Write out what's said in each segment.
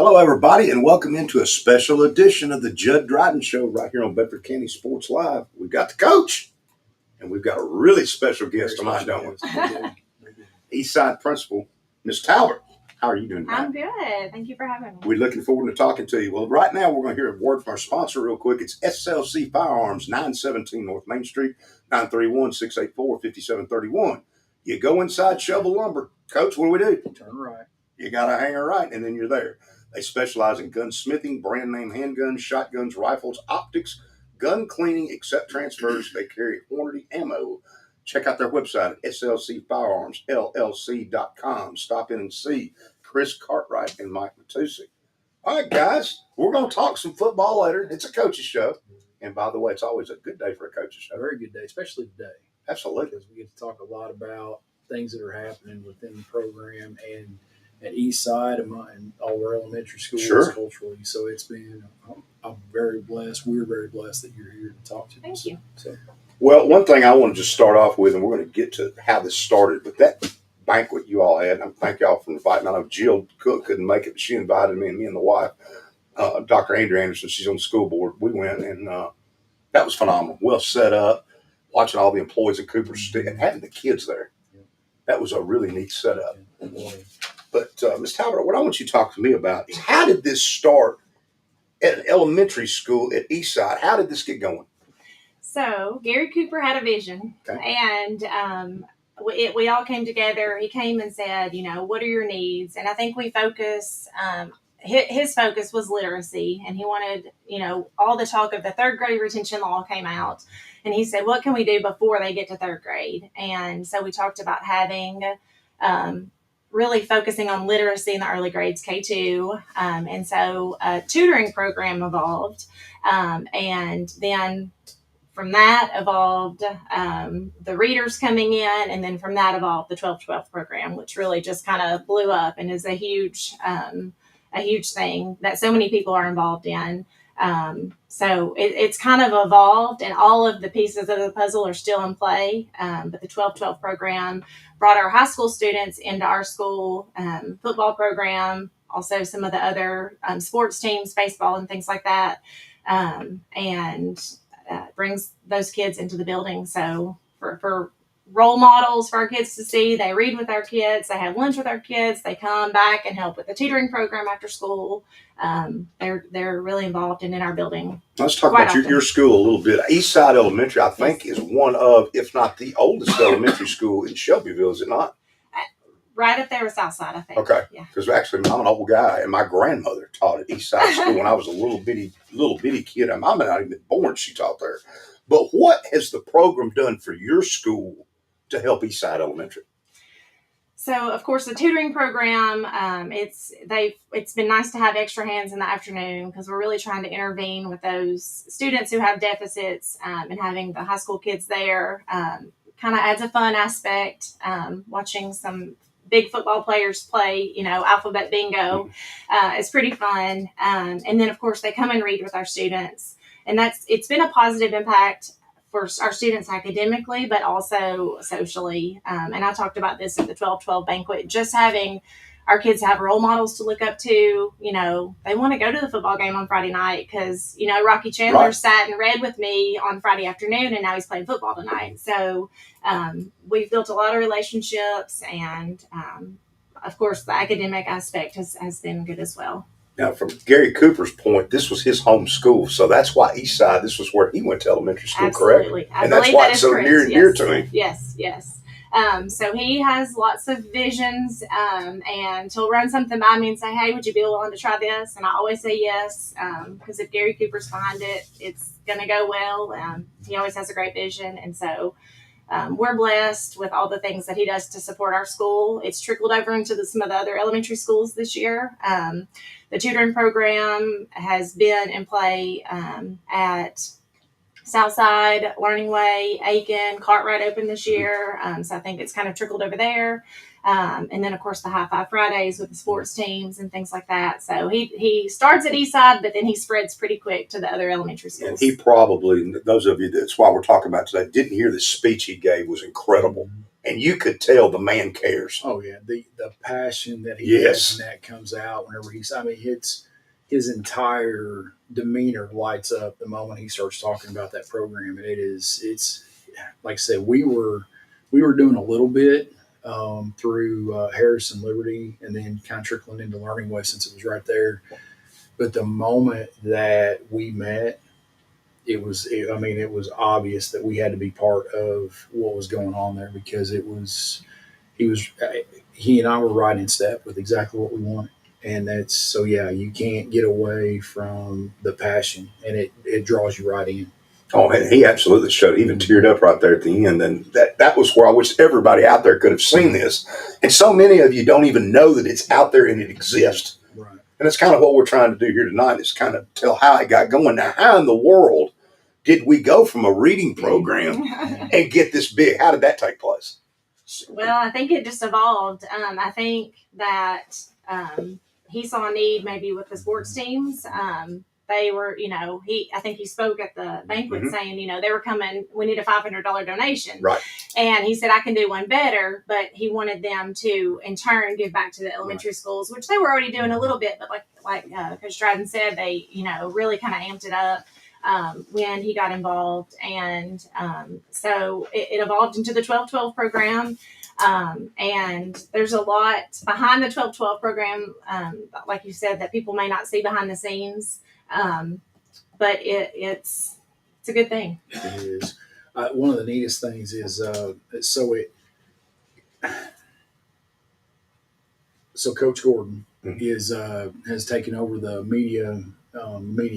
Hello, everybody, and welcome into a special edition of the Jud Dryden Show right here on Bedford County Sports Live. We've got the coach, and we've got a really special guest tonight, don't we? Eastside Principal, Miss Talbot. How are you doing tonight? I'm good. Thank you for having me. We're looking forward to talking to you. Well, right now, we're going to hear a word from our sponsor real quick. It's SLC Firearms, 917 North Main Street, 931-684-5731. You go inside Shovel Lumber. Coach, what do we do? Turn right. You got to hang a right, and then you're there. They specialize in gunsmithing, brand name handguns, shotguns, rifles, optics, gun cleaning, except transfers. They carry Hornady ammo. Check out their website at slcfirearmsllc.com. Stop in and see Chris Cartwright and Mike Matusi. All right, guys, we're going to talk some football later. It's a coach's show. And by the way, it's always a good day for a coach's show. A very good day, especially today. Absolutely. Because we get to talk a lot about things that are happening within the program and at Eastside and all our elementary schools culturally. So it's been, I'm very blessed. We're very blessed that you're here to talk to us. Thank you. So, well, one thing I want to just start off with, and we're going to get to how this started, but that banquet you all had, and thank y'all for inviting. I know Jill Cook couldn't make it, but she invited me and the wife, Dr. Andrea Anderson. She's on the school board. We went, and that was phenomenal. Well set up, watching all the employees at Cooper Stick and having the kids there. That was a really neat setup. But Ms. Talbot, what I want you to talk to me about is how did this start at an elementary school at Eastside? How did this get going? So Gary Cooper had a vision, and we all came together. He came and said, what are your needs? And I think we focus, his focus was literacy, and he wanted, all the talk of the third grade retention law came out. And he said, what can we do before they get to third grade? And so we talked about having really focusing on literacy in the early grades, K2. And so a tutoring program evolved. And then from that evolved the readers coming in. And then from that evolved the 12-12 program, which really just kind of blew up and is a huge thing that so many people are involved in. So it's kind of evolved, and all of the pieces of the puzzle are still in play. But the 12-12 program brought our high school students into our school football program, also some of the other sports teams, baseball and things like that, and brings those kids into the building. So for role models for our kids to see, they read with our kids, they have lunch with our kids, they come back and help with the tutoring program after school. They're really involved and in our building. Let's talk about your school a little bit. Eastside Elementary, I think, is one of, if not the oldest elementary school in Shelbyville, is it not? Right up there with Southside, I think. Okay. Yeah. Because actually, I'm an old guy, and my grandmother taught at Eastside School when I was a little bitty kid. I'm not even born. She taught there. But what has the program done for your school to help Eastside Elementary? So, of course, the tutoring program, it's been nice to have extra hands in the afternoon because we're really trying to intervene with those students who have deficits, and having the high school kids there kind of adds a fun aspect. Watching some big football players play, alphabet bingo, is pretty fun. And then, of course, they come and read with our students, and it's been a positive impact for our students academically, but also socially. And I talked about this at the 12-12 banquet, just having our kids have role models to look up to. They want to go to the football game on Friday night because, Rocky Chandler sat and read with me on Friday afternoon, and now he's playing football tonight. So we've built a lot of relationships, and of course, the academic aspect has been good as well. Now, from Gary Cooper's point, this was his home school, so that's why Eastside, this was where he went to elementary school, Absolutely. correct? And that's why it's so near and dear to him. Yes. So he has lots of visions, and he'll run something by me and say, hey, would you be willing to try this? And I always say yes, because if Gary Cooper's behind it, it's going to go well. He always has a great vision, and so we're blessed with all the things that he does to support our school. It's trickled over into some of the other elementary schools this year. The tutoring program has been in play at Southside, Learning Way, Aiken, Cartwright opened this year. So I think it's kind of trickled over there. And then, of course, the High Five Fridays with the sports teams and things like that. So he starts at Eastside, but then he spreads pretty quick to the other elementary schools. And he probably, those of you, that's why we're talking about today, didn't hear the speech he gave was incredible. and you could tell the man cares. Oh yeah, the passion that he has, and that comes out whenever it's his entire demeanor lights up the moment he starts talking about that program, and it's like I said, we were doing a little bit through Harrison Liberty, and then kind of trickling into Learning Way since it was right there. But the moment that we met, it was obvious that we had to be part of what was going on there, because he and I were right in step with exactly what we wanted. And that's, so yeah, you can't get away from the passion, and it draws you right in. Oh man, he absolutely showed. He even teared up right there at the end, and that was where I wish everybody out there could have seen this. And so many of you don't even know that it's out there and it exists. Right. And that's kind of what we're trying to do here tonight, is kind of tell how it got going. Now, how in the world did we go from a reading program and get this big? How did that take place? Well, I think it just evolved. I think that he saw a need maybe with the sports teams. They were, I think he spoke at the banquet saying, they were coming, we need a $500 donation. Right. And he said, I can do one better, but he wanted them to, in turn, give back to the elementary schools, which they were already doing a little bit. But like Coach Dryden said, they, really kind of amped it up when he got involved. And so it evolved into the 12-12 program. And there's a lot behind the 12-12 program, like you said, that people may not see behind the scenes. But it's a good thing. It is. One of the neatest things is so Coach Gordon has taken over the media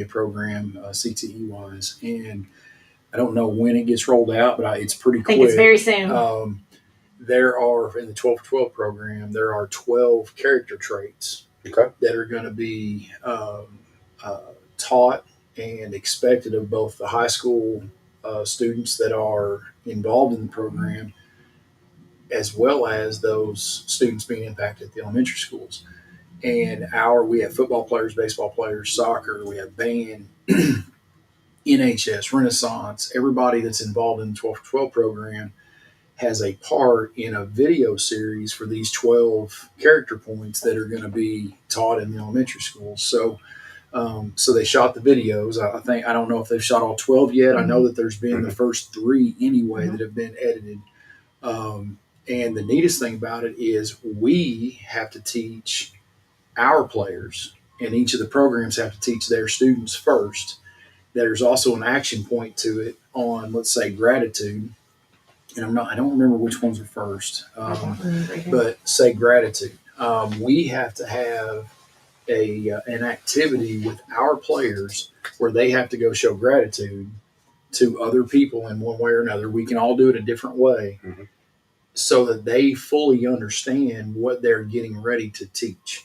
program CTE wise, and I don't know when it gets rolled out, but it's pretty quick. I think it's very soon. There are, in the 12-12 program, there are 12 character traits that are going to be taught and expected of both the high school students that are involved in the program, as well as those students being impacted at the elementary schools. And we have football players, baseball players, soccer, we have band, NHS, Renaissance, everybody that's involved in the 12-12 program has a part in a video series for these 12 character points that are going to be taught in the elementary schools. So they shot the videos. I don't know if they've shot all 12 yet. I know that there's been the first 3 anyway that have been edited. And the neatest thing about it is we have to teach our players, and each of the programs have to teach their students first. There's also an action point to it on, let's say, gratitude. And I don't remember which ones are first, but say gratitude. We have to have an activity with our players where they have to go show gratitude to other people in one way or another. We can all do it a different way, so that they fully understand what they're getting ready to teach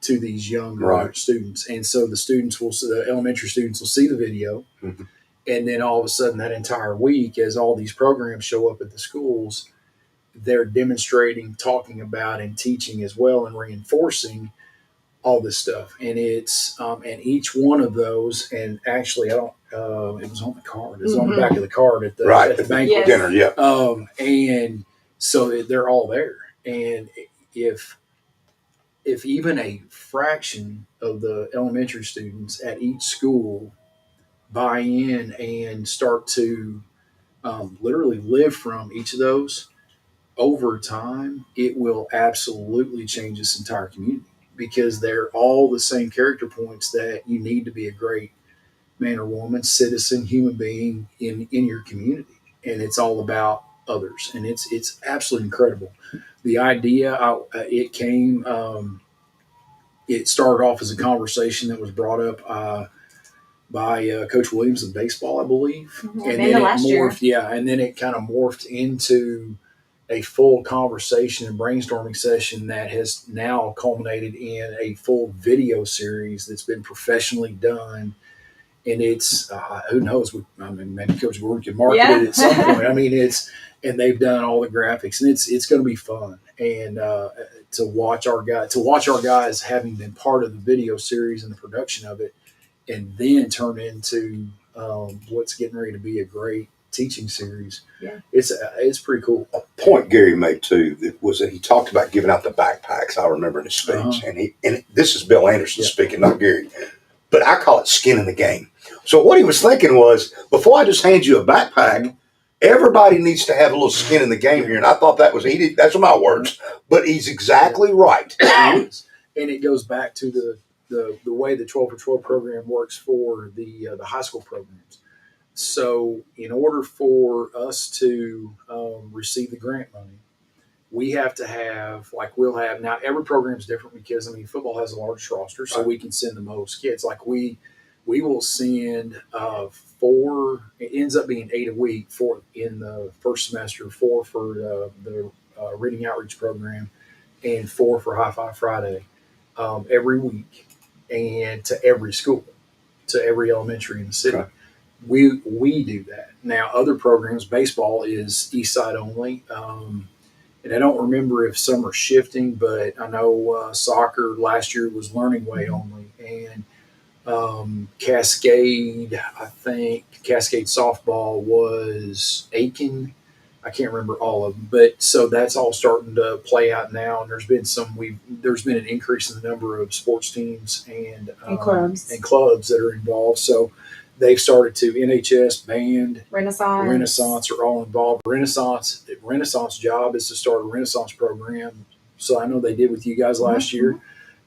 to these younger students. And so the elementary students will see the video. And then all of a sudden that entire week, as all these programs show up at the schools, they're demonstrating, talking about, and teaching as well, and reinforcing all this stuff. And it's and each one of those, and actually it was on the card. It was on the back of the card at the banquet dinner. Yeah. And so they're all there. And if even a fraction of the elementary students at each school buy in and start to literally live from each of those, over time, it will absolutely change this entire community, because they're all the same character points that you need to be a great man or woman, citizen, human being in your community. And it's all about others. And it's absolutely incredible. The idea, it started off as a conversation that was brought up by Coach Williams of baseball, I believe. And then it morphed, and then it kind of morphed into a full conversation and brainstorming session that has now culminated in a full video series that's been professionally done. And it's, who knows, maybe Coach Gordon can market it at some point. And they've done all the graphics, and it's going to be fun. And to watch our guys having been part of the video series and the production of it, and then turn into what's getting ready to be a great teaching series. Yeah. It's pretty cool. A point Gary made too was that he talked about giving out the backpacks. I remember in his speech, and this is Bill Anderson speaking, not Gary, but I call it skin in the game. So what he was thinking was, before I just hand you a backpack, everybody needs to have a little skin in the game here. And I thought that was that's my words, but he's exactly right. It is. And it goes back to the way the 12 for 12 program works for the high school programs. So in order for us to receive the grant money, we have to have, like we'll have, now every program is different because, I mean, football has a large roster, so we can send the most kids. Like we will send 4, it ends up being 8 a week, 4 in the first semester, 4 for the reading outreach program, and 4 for High Five Friday every week, and to every school, to every elementary in the city. Okay. We do that. Now, other programs, baseball is East Side only. And I don't remember if some are shifting, but I know soccer last year was Learning Way only. And Cascade, I think Cascade softball was Aiken. I can't remember all of them, but so that's all starting to play out now. And there's been an increase in the number of sports teams and clubs that are involved. So they've started to NHS, band, Renaissance are all involved. Renaissance job is to start a Renaissance program. So I know they did with you guys last year,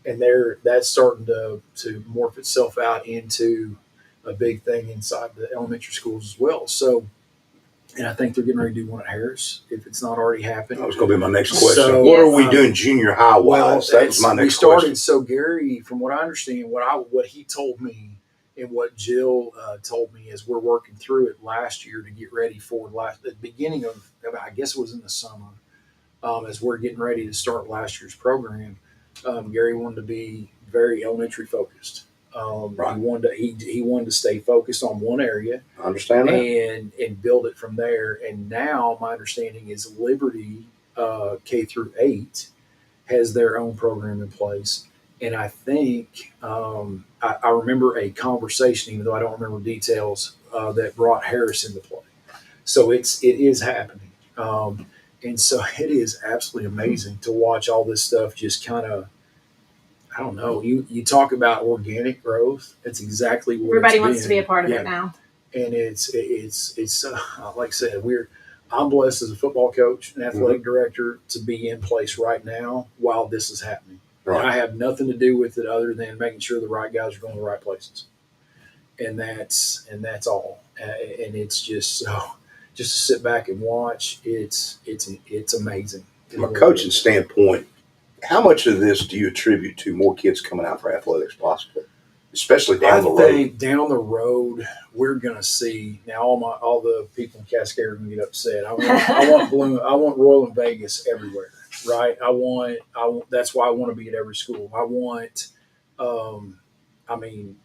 and that's starting to morph itself out into a big thing inside the elementary schools as well. So. And I think they're getting ready to do one at Harris, if it's not already happened. That was going to be my next question. So, what are we doing junior high wise? That was my next question. So Gary, from what I understand, what he told me and what Jill told me is we're working through it last year to get ready for the beginning of, I guess it was in the summer, as we're getting ready to start last year's program. Gary wanted to be very elementary focused. Right. He wanted to stay focused on one area. I understand that. And build it from there. And now my understanding is Liberty K through 8 has their own program in place. And I think I remember a conversation, even though I don't remember details, that brought Harris into play. So it is happening. And so it is absolutely amazing to watch all this stuff just kind of, I don't know. You talk about organic growth. It's exactly what everybody wants to be a part of it now. And it's like I said, I'm blessed as a football coach and athletic director to be in place right now while this is happening. Right. And I have nothing to do with it other than making sure the right guys are going to the right places. And that's all. And it's just to sit back and watch. It's amazing. From a coaching standpoint, how much of this do you attribute to more kids coming out for athletics, possibly, especially down the road? I think down the road we're going to see now. All the people in Cascade are going to get upset. I want Royal and Vegas everywhere, right? I want. That's why I want to be at every school. I want. I mean,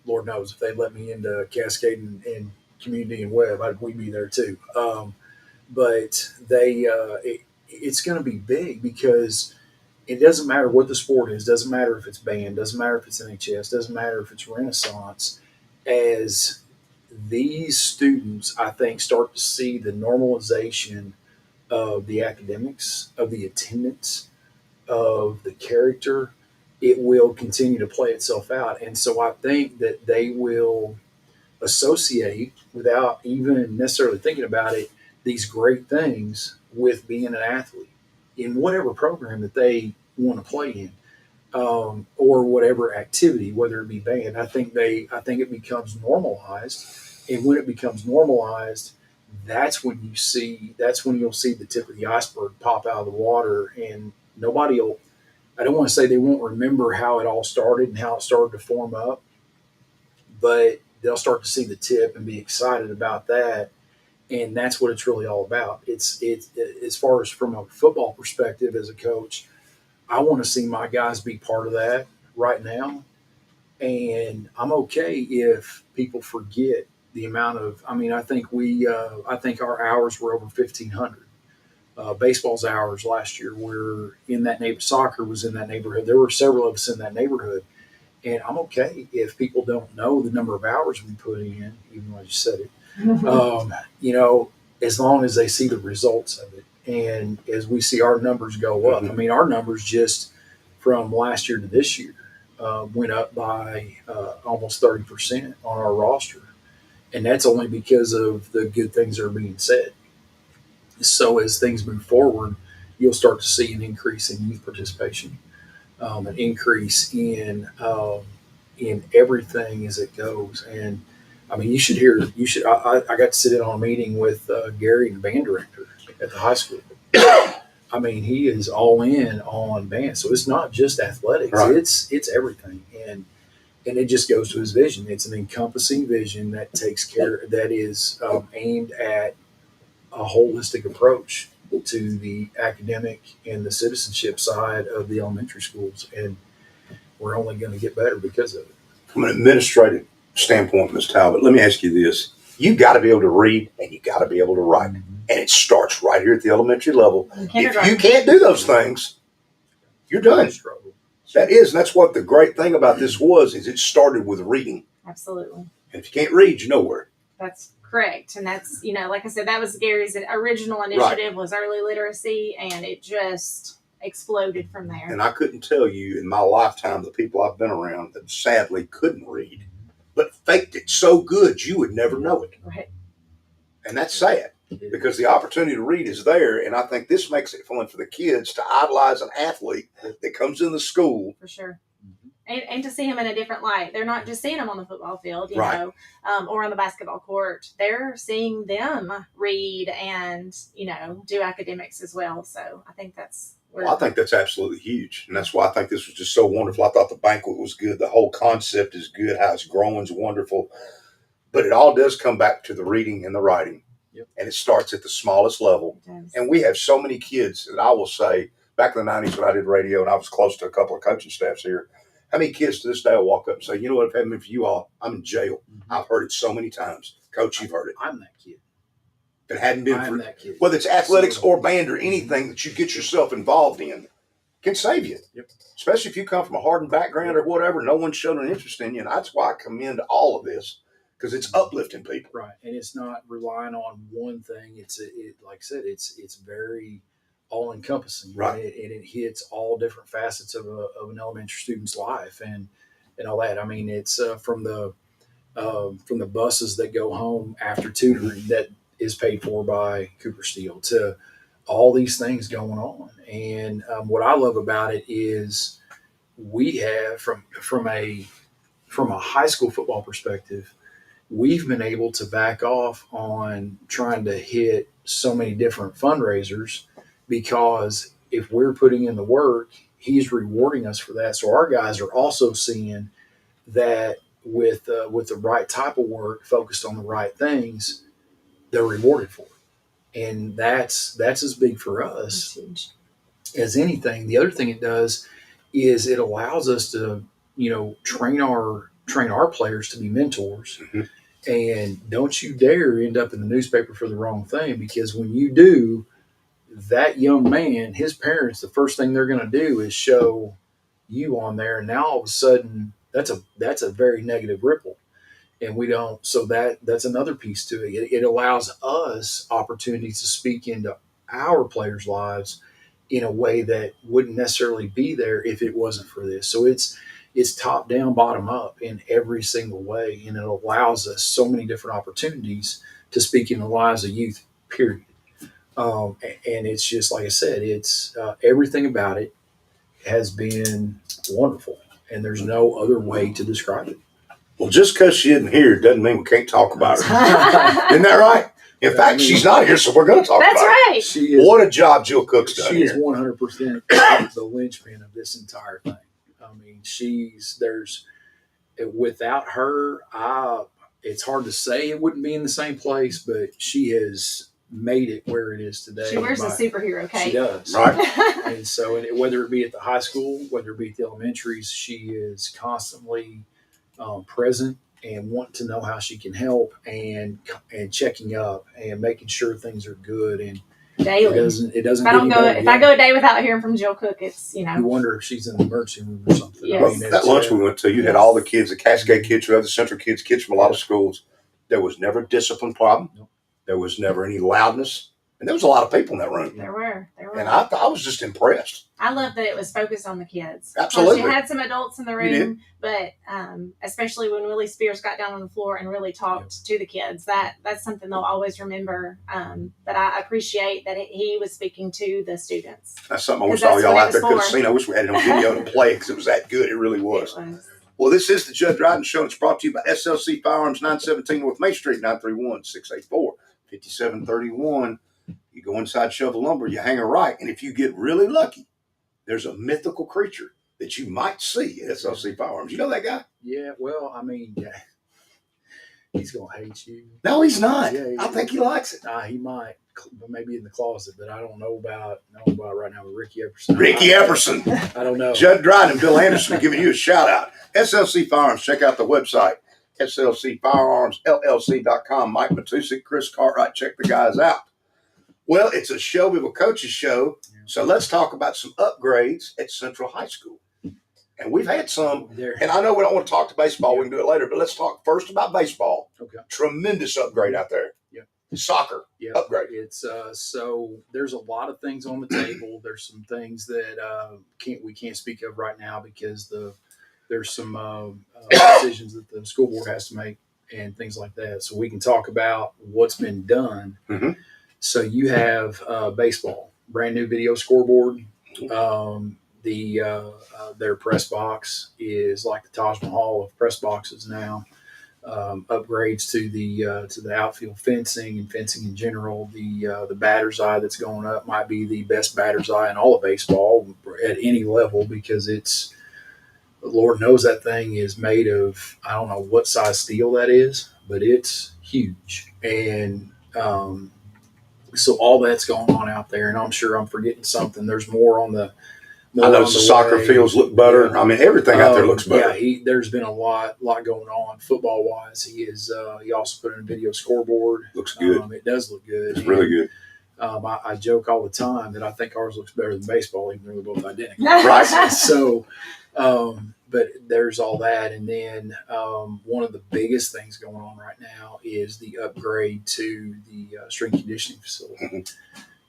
Lord knows if they let me into Cascade and Community and Webb, we'd be there too. But it's going to be big because. It doesn't matter what the sport is. Doesn't matter if it's band. Doesn't matter if it's NHS. Doesn't matter if it's Renaissance. As these students, I think, start to see the normalization of the academics, of the attendance, of the character, it will continue to play itself out. And so I think that they will associate, without even necessarily thinking about it, these great things with being an athlete in whatever program that they want to play in, or whatever activity, whether it be band. I think it becomes normalized, and when it becomes normalized, that's when you'll see the tip of the iceberg pop out of the water, and nobody will. I don't want to say they won't remember how it all started and how it started to form up, but they'll start to see the tip and be excited about that. And that's what it's really all about. It's as far as from a football perspective as a coach, I want to see my guys be part of that right now. And I'm okay if people forget the amount of, I think I think our hours were over 1,500. Baseball's hours last year were in that neighborhood. Soccer was in that neighborhood. There were several of us in that neighborhood. And I'm okay if people don't know the number of hours we put in, even though I just said it. You know, as long as they see the results of it. And as we see our numbers go up, I mean, our numbers just from last year to this year went up by almost 30% on our roster. And that's only because of the good things that are being said. So as things move forward, you'll start to see an increase in youth participation, an increase in everything as it goes. And I mean, you should hear. You should. I got to sit in on a meeting with Gary, the band director at the high school. I mean, he is all in on band, so it's not just athletics; Right. it's everything, and it just goes to his vision. It's an encompassing vision that takes care, that is aimed at a holistic approach to the academic and the citizenship side of the elementary schools, and we're only going to get better because of it. From an administrative standpoint, Ms. Talbot, let me ask you this. You got to be able to read and you got to be able to write. And it starts right here at the elementary level. If you can't do those things, you're done. That is, and that's what the great thing about this is it started with reading. Absolutely. And if you can't read, you're nowhere. That's correct. And that's, like I said, that was Gary's original initiative was early literacy, and it just exploded from there. And I couldn't tell you in my lifetime the people I've been around that sadly couldn't read, but faked it so good you would never know it. Right. And that's sad because the opportunity to read is there. And I think this makes it fun for the kids to idolize an athlete that comes in the school. For sure. And to see him in a different light. They're not just seeing him on the football field, you know, or on the basketball court. They're seeing them read and, do academics as well. So I think that's I think that's absolutely huge. And that's why I think this was just so wonderful. I thought the banquet was good. The whole concept is good. How it's growing is wonderful. But it all does come back to the reading and the writing. Yep. And it starts at the smallest level. And we have so many kids that I will say, back in the 90s when I did radio and I was close to a couple of coaching staffs here, how many kids to this day will walk up and say, you know what, if it hadn't been for you all, I'm in jail. I've heard it so many times. Coach, you've heard it. I'm that kid. If it hadn't been for that kid. Whether it's athletics or band or anything that you get yourself involved in can save you. Yep. Especially if you come from a hardened background or whatever, no one showed an interest in you. And that's why I commend all of this, because it's uplifting people. Right. And it's not relying on one thing. Like I said, it's very all encompassing. Right. And it hits all different facets of an elementary student's life and all that. I mean, it's from the buses that go home after tutoring that is paid for by Cooper Steel to all these things going on. And what I love about it is we have from a high school football perspective, we've been able to back off on trying to hit so many different fundraisers because if we're putting in the work, he's rewarding us for that. So our guys are also seeing that with the right type of work focused on the right things, they're rewarded for it. And that's as big for us as anything. The other thing it does is it allows us to, train our players to be mentors. Mm-hmm. And don't you dare end up in the newspaper for the wrong thing, because when you do, that young man, his parents, the first thing they're going to do is show you on there. And now all of a sudden that's a very negative ripple. And we don't, so that's another piece to it. It allows us opportunities to speak into our players' lives in a way that wouldn't necessarily be there if it wasn't for this. So it's top down, bottom up in every single way. And it allows us so many different opportunities to speak in the lives of youth, period. And it's just, like I said, it's everything about it has been wonderful. And there's no other way to describe it. Well, just because she isn't here doesn't mean we can't talk about her. Isn't that right? In fact, she's not here, so we're going to talk about That's right. She is, what a job Jill Cook's done. She is 100% the linchpin of this entire thing. I mean, without her, it's hard to say it wouldn't be in the same place, but she has made it where it is today. She wears a superhero cape. She does. Right. And so whether it be at the high school, whether it be at the elementaries, she is constantly present and want to know how she can help and checking up and making sure things are good. And daily. It doesn't. If I go a day without hearing from Jill Cook, it's You wonder if she's in the emergency room or something. Yes. That lunch we went to, you had all the kids, the Cascade kids, you had the Central kids from a lot of schools. There was never a discipline problem. Nope. There was never any loudness. And there was a lot of people in that room. There were. And I was just impressed. I love that it was focused on the kids. Absolutely. You had some adults in the room, but especially when Willie Spears got down on the floor and really talked to the kids, that's something they'll always remember. But I appreciate that he was speaking to the students. That's something I wish all y'all out there could have seen. I wish we had it on video to play because it was that good. It really was. Well, this is the Jud Dryden Show. It's brought to you by SLC Firearms, 917 North Main Street, 931-684-5731. You go inside Shovel Lumber, you hang a right, and if you get really lucky, there's a mythical creature that you might see at SLC Firearms. You know that guy? Yeah, well, I mean, he's going to hate you. No, he's not. Yeah, I think he likes it. He might, maybe in the closet, but I don't know about right now with Ricky Epperson. Ricky Epperson. I don't know. Jud Dryden and Bill Anderson are giving you a shout out. SLC Firearms, check out the website, slcfirearmsllc.com. Mike Matusik, Chris Cartwright, check the guys out. Well, it's a show, we have a coach's show, so let's talk about some upgrades at Central High School. And we've had some, and I know we don't want to talk to baseball, we can do it later, but let's talk first about baseball. Okay. Tremendous upgrade out there. Yeah. Soccer upgrade. It's so there's a lot of things on the table. There's some things that we can't speak of right now because there's some decisions that the school board has to make and things like that. So we can talk about what's been done. Mm-hmm. So you have baseball, brand new video scoreboard. Their press box is like the Taj Mahal of press boxes now. Upgrades to the outfield fencing and fencing in general. The batter's eye that's going up might be the best batter's eye in all of baseball at any level because it's, Lord knows that thing is made of, I don't know what size steel that is, but it's huge. And so all that's going on out there, and I'm sure I'm forgetting something. There's more on the. I noticed the soccer fields look better. Yeah. I mean, everything out there looks better. Yeah, there's been a lot going on football wise. He also put in a video scoreboard. Looks good. It does look good. It's really good. I joke all the time that I think ours looks better than baseball, even though they're both identical. Right. So, but there's all that, and then one of the biggest things going on right now is the upgrade to the strength conditioning facility. Mm-hmm.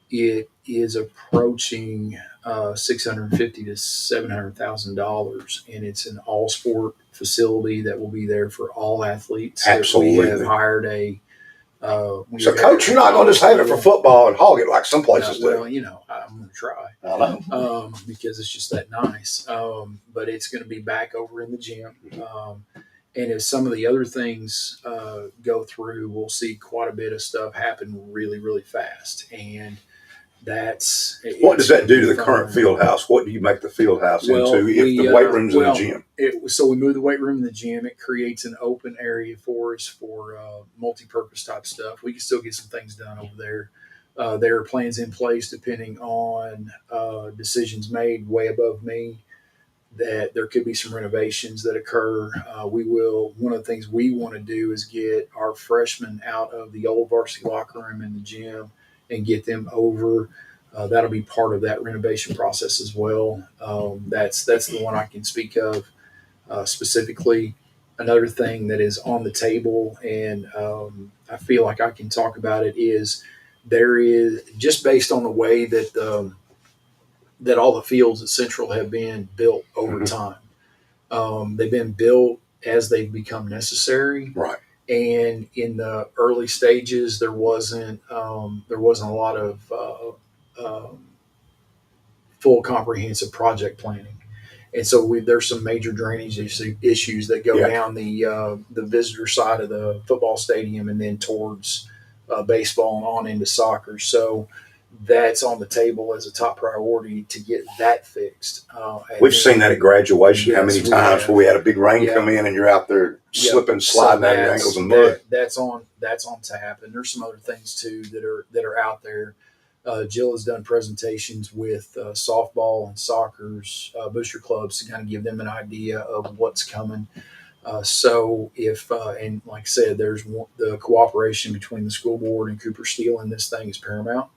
It is approaching $650,000 to $700,000, and it's an all-sport facility that will be there for all athletes. Absolutely, we have hired a. So, Coach, you're not going to just have it for football and hog it like some places do. Well, I'm going to try. I know. Because it's just that nice. But it's going to be back over in the gym. And if some of the other things go through, we'll see quite a bit of stuff happen really, really fast. And what does that do to the current field house? What do you make the field house into if the weight room's in the gym? So we move the weight room in the gym. It creates an open area for us for multi-purpose type stuff. We can still get some things done over there. There are plans in place depending on decisions made way above me that there could be some renovations that occur. One of the things we want to do is get our freshmen out of the old varsity locker room in the gym and get them over. That'll be part of that renovation process as well. That's the one I can speak of specifically. Another thing that is on the table, and I feel like I can talk about it, is there is, just based on the way that that all the fields at Central have been built over time. They've been built as they've become necessary. Right. And in the early stages, there wasn't a lot of full comprehensive project planning, and so there's some major drainage issues that go down the visitor side of the football stadium and then towards baseball and on into soccer. So that's on the table as a top priority to get that fixed. We've seen that at graduation. How many times where we had a big rain come in and you're out there slipping, sliding out your ankles in mud. That's on tap, and there's some other things too that are out there. Jill has done presentations with softball and soccer's booster clubs to kind of give them an idea of what's coming. So if and like I said, there's the cooperation between the school board and Cooper Steel in this thing is paramount.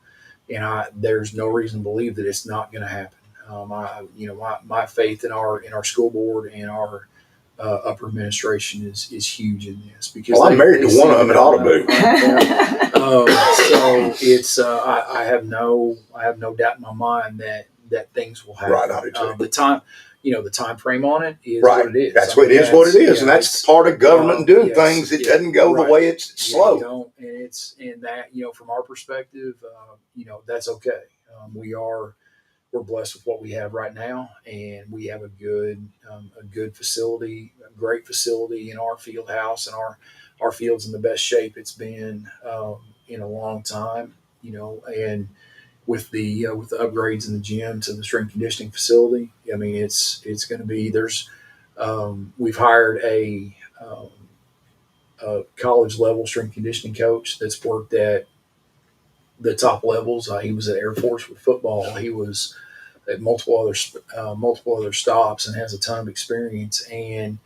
And there's no reason to believe that it's not going to happen. My faith in our school board and our upper administration is huge in this, because I'm married to one of them. It ought to be. So it's I have no doubt in my mind that things will happen. Right, I do too. The time frame on it is right. what it is. That's what it is. What it is, and that's part of government doing things. It doesn't go the way it's slow. And it's in that, from our perspective, that's okay. We're blessed with what we have right now, and we have a good facility, a great facility in our field house, and our field's in the best shape it's been in a long time. And with the upgrades in the gym to the strength conditioning facility, I mean it's going to be we've hired a college level strength conditioning coach that's worked at the top levels. He was at Air Force with football. He was at multiple other stops and has a ton of experience. And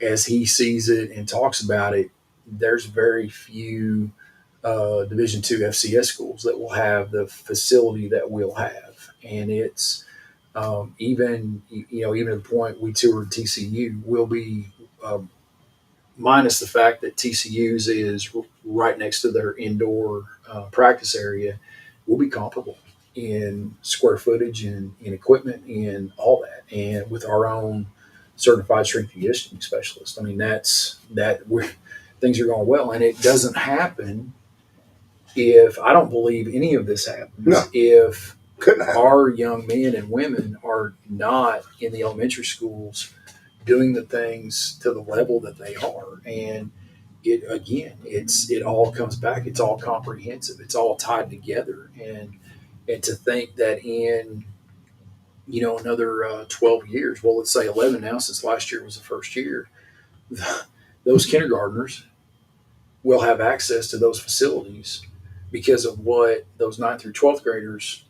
as he sees it and talks about it, there's very few Division II FCS schools that will have the facility that we'll have. And it's even at the point we toured TCU, will be minus the fact that TCU's is right next to their indoor practice area, will be comparable in square footage and in equipment and all that, and with our own certified strength conditioning specialist. I mean, things are going well, and it doesn't happen if I don't believe any of this happens if our young men and women are not in the elementary schools doing the things to the level that they are. And it all comes back. It's all comprehensive. It's all tied together. And to think that in, another 12 years, well, let's say 11 now, since last year was the first year, those kindergartners will have access to those facilities because of what those 9th through 12th graders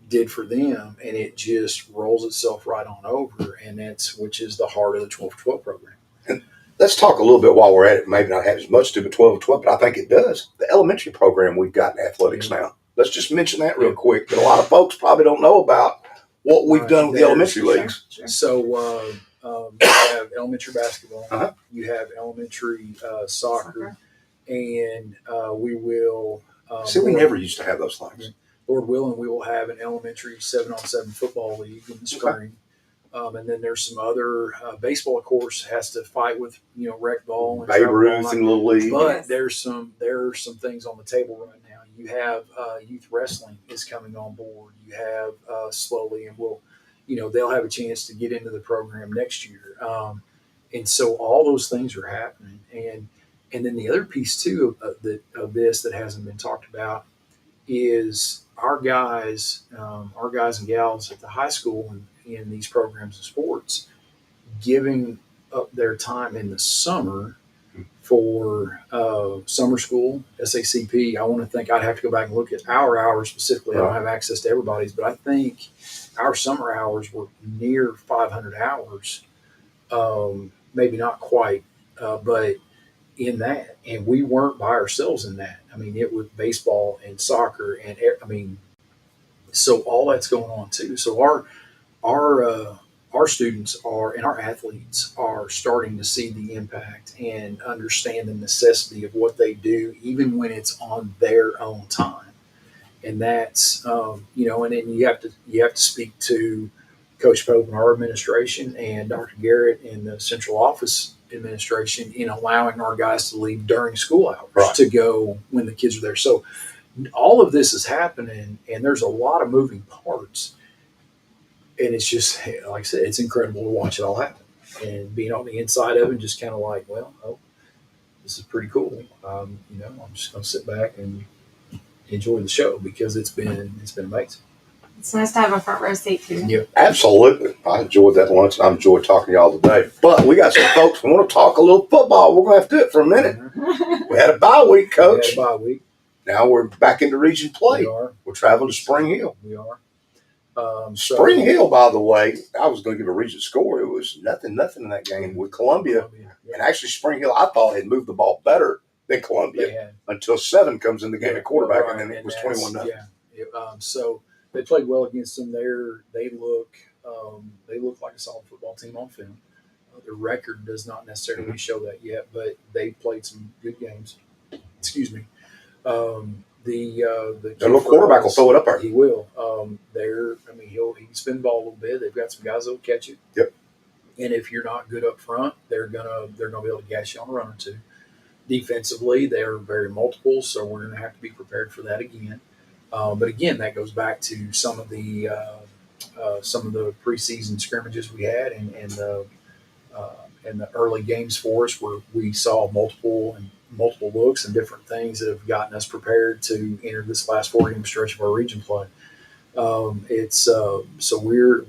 did for them, and it just rolls itself right on over, and which is the heart of the 12-12 program. And let's talk a little bit while we're at it. Maybe not have as much to do with 12-12, but I think it does. The elementary program we've got in athletics now. Let's just mention that real quick. That a lot of folks probably don't know about what we've done with the elementary leagues. Sure. So you have elementary basketball, you have elementary soccer, and we will. We never used to have those things. Lord willing, we will have an elementary 7-on-7 football league in the spring. And then there's some other baseball, of course, has to fight with rec ball and Babe Ruth and Little League. But there are some things on the table right now. You have youth wrestling is coming on board. You have slowly, and they'll have a chance to get into the program next year. And so all those things are happening. And then the other piece too of this that hasn't been talked about is our guys and gals at the high school and in these programs of sports giving up their time in the summer for summer school, SACP. I want to think I'd have to go back and look at our hours specifically. I don't have access to everybody's, but I think our summer hours were near 500 hours. Maybe not quite, but in that, and we weren't by ourselves in that. I mean, it was baseball and soccer, and so all that's going on too. So our students and our athletes are starting to see the impact and understand the necessity of what they do, even when it's on their own time. And that's and then you have to speak to Coach Pope and our administration and Dr. Garrett and the central office administration in allowing our guys to leave during school hours to go when the kids are there. So all of this is happening, and there's a lot of moving parts, and it's just, like I said, it's incredible to watch it all happen and being on the inside of it, just kind of like, this is pretty cool. I'm just going to sit back and enjoy the show because it's been amazing. It's nice to have a front row seat too. Yeah, absolutely. I enjoyed that lunch, and I enjoyed talking to y'all today. But we got some folks who want to talk a little football. We're going to have to do it for a minute. We had a bye week, Coach. We had a bye week. Now we're back into region play. We are. We're traveling to Spring Hill. We are. Spring Hill, by the way, I was going to give a region score. It was nothing in that game with Columbia. And actually, Spring Hill, I thought, had moved the ball better than Columbia until 7 comes in the game at quarterback, and then it was 21-0. Yeah. So they played well against them there. They look like a solid football team on film. the record does not necessarily show that yet, but they played some good games. Excuse me. The little quarterback will throw it up there. He will. He can spin the ball a little bit. They've got some guys that'll catch it. Yep. And if you're not good up front, they're gonna be able to gas you on a run or two. Defensively, they're very multiple, so we're gonna have to be prepared for that again. But again, that goes back to some of the preseason scrimmages we had and the early games for us, where we saw multiple looks and different things that have gotten us prepared to enter this last 4-game stretch of our region play. So we're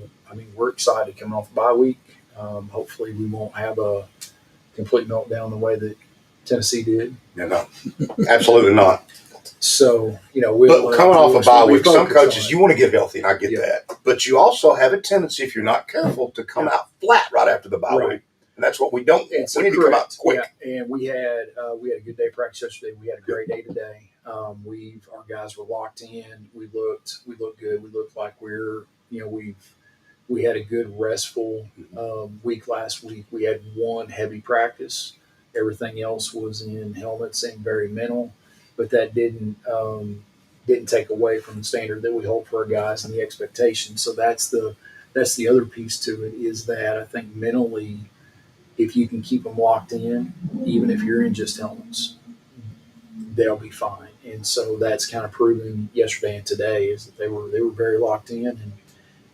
excited coming off the bye week. Hopefully, we won't have a complete meltdown the way that Tennessee did. Yeah, no, absolutely not. So, but coming off a bye week, some coaches, you want to get healthy, and I get that. But you also have a tendency, if you're not careful, to come out flat right after the bye week. And that's what we don't want. We need to come out quick. Yeah. And we had a good day of practice yesterday. We had a great day today. Our guys were locked in. We looked good. We looked like we had a good restful week last week. We had one heavy practice. Everything else was in helmets and very mental. But that didn't take away from the standard that we hold for our guys and the expectation. So that's the other piece to it, is that I think mentally, if you can keep them locked in, even if you're in just helmets, they'll be fine. And so that's kind of proven yesterday and today, is that they were very locked in and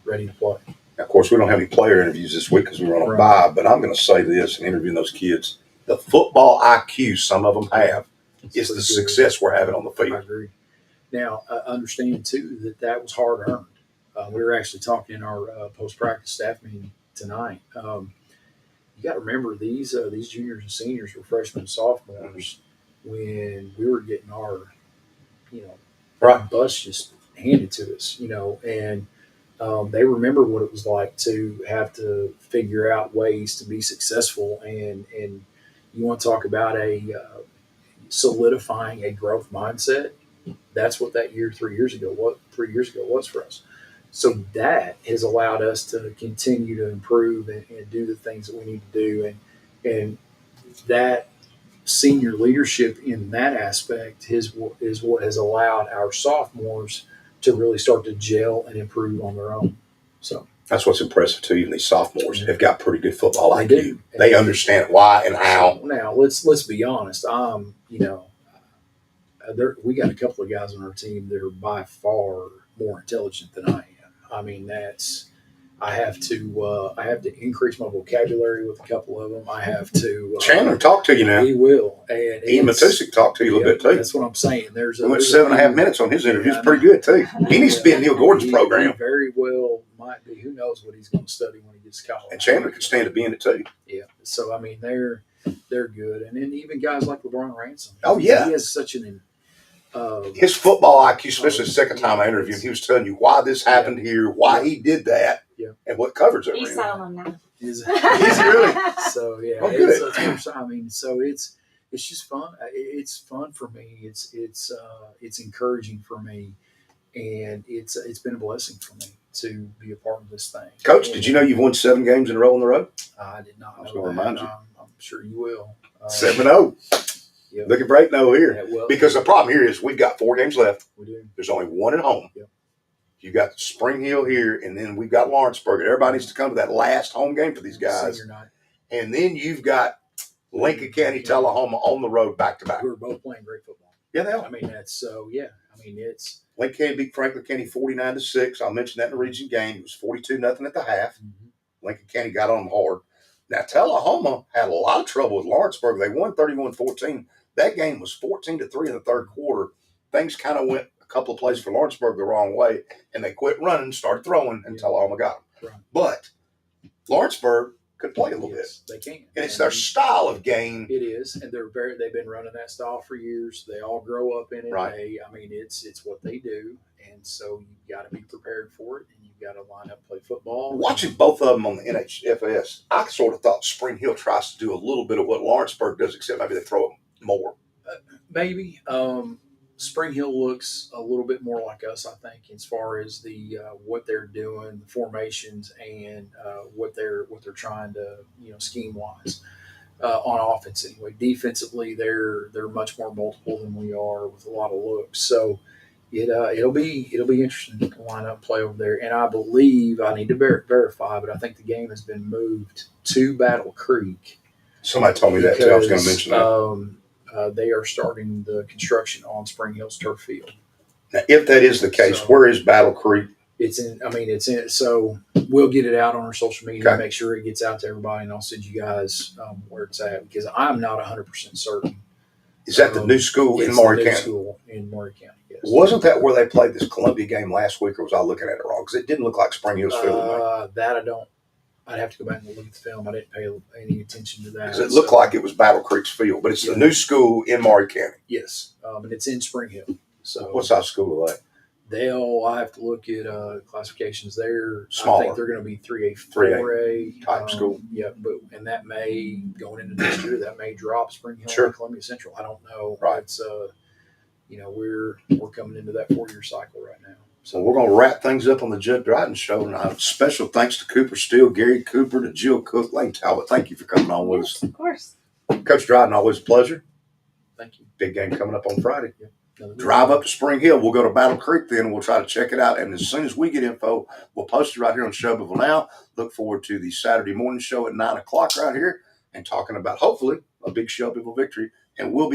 ready to play. Now, of course, we don't have any player interviews this week because we were on a bye, but I'm going to say this in interviewing those kids: the football IQ some of them have is the success we're having on the field. I agree. Now, understand, too, that was hard earned. We were actually talking in our post-practice staff meeting tonight. You got to remember, these juniors and seniors were freshmen and sophomores when we were getting our, bus just handed to us, and they remember what it was like to have to figure out ways to be successful. And you want to talk about solidifying a growth mindset. That's what that 3 years ago was for us. So that has allowed us to continue to improve and do the things that we need to do. And that senior leadership in that aspect is what has allowed our sophomores to really start to gel and improve on their own. So that's what's impressive too. Even these sophomores have got pretty good football IQ. Do. They understand why and how. Now let's be honest. We got a couple of guys on our team that are by far more intelligent than I am. I mean, I have to increase my vocabulary with a couple of them. I have to. Chandler talk to you now. He will. And Ian Matusik talked to you a little bit too. That's what I'm saying. We went 7.5 minutes on his interview. It's pretty good too. He needs to be in Neil Gordon's program. He very well might be. Who knows what he's going to study when he gets to college? And Chandler could stand to be in it too. Yeah. So I mean, they're good. And then even guys like LeBron Ransom. Oh yeah. He has such an his football IQ, especially the second time I interviewed him, he was telling you why this happened here, why he did that, and what covers it. He's selling now. Is he really? So yeah, oh, good. So it's just fun. It's fun for me. It's encouraging for me, and it's been a blessing for me to be a part of this thing. Coach, did you know you've won 7 games in a row on the road? I did not. I was going to remind you. I'm sure you will. 7-0. Yep. Looking break no here. Yeah, well, because the problem here is we've got 4 games left. We do. There's only 1 at home. Yep. You've got Spring Hill here, and then we've got Lawrenceburg. Everybody needs to come to that last home game for these guys. Senior night. And then you've got Lincoln County, Tullahoma on the road back to back. We're both playing great football. Yeah, they are. I mean, that's so. Yeah, I mean it's. Lincoln County beat Franklin County 49-6. I'll mention that in the region game. It was 42-0 at the half. Mm-hmm. Lincoln County got on them hard. Now Tullahoma had a lot of trouble with Lawrenceburg. They won 31-14. That game was 14-3 in the third quarter. Things kind of went a couple of plays for Lawrenceburg the wrong way, and they quit running, started throwing, and Tullahoma got them. Right. But Lawrenceburg could play a little bit. They can, and it's their style of game. It is, and they've been running that style for years. They all grow up in it. Right. It's what they do, and so you've got to be prepared for it, and you've got to line up, play football. Watching both of them on the NHFS, I sort of thought Spring Hill tries to do a little bit of what Lawrenceburg does, except maybe they throw it more. Maybe. Spring Hill looks a little bit more like us, I think, as far as the what they're doing, the formations, and what they're trying to scheme wise on offense. Anyway, defensively, they're much more multiple than we are with a lot of looks. So it'll be interesting to line up play over there. And I believe I need to verify, but I think the game has been moved to Battle Creek. Somebody told me that too. I was going to mention that. They are starting the construction on Spring Hill's turf field. Now, if that is the case, where is Battle Creek? It's in. So we'll get it out on our social media and make sure it gets out to everybody, and I'll send you guys where it's at because I'm not 100% certain. Is that the new school in Maury County? School in Maury County. Yes. Wasn't that where they played this Columbia game last week, or was I looking at it wrong? Because it didn't look like Spring Hill's field. That I don't. I'd have to go back and look at the film. I didn't pay any attention to that. Because it looked like it was Battle Creek's field, but it's the new school in Maury County. Yes, and it's in Spring Hill. So what size school are they? I have to look at classifications there. Smaller. I think they're going to be 3A, 4A type school. Yeah, and that may going into next year that may drop Spring Hill and Columbia Central. I don't know. Right. It's we're coming into that 4-year cycle right now. So we're going to wrap things up on the Jud Dryden Show. And special thanks to Cooper Steele, Gary Cooper, to Jill Cook, Lane Talbot. Thank you for coming on with us. Of course. Coach Dryden, always a pleasure. Thank you. Big game coming up on Friday. Yep. Drive up to Spring Hill. We'll go to Battle Creek then. We'll try to check it out. And as soon as we get info, we'll post it right here on Shelbyville Now. Look forward to the Saturday morning show at 9 o'clock right here and talking about, hopefully, a big Shelbyville victory. And we'll be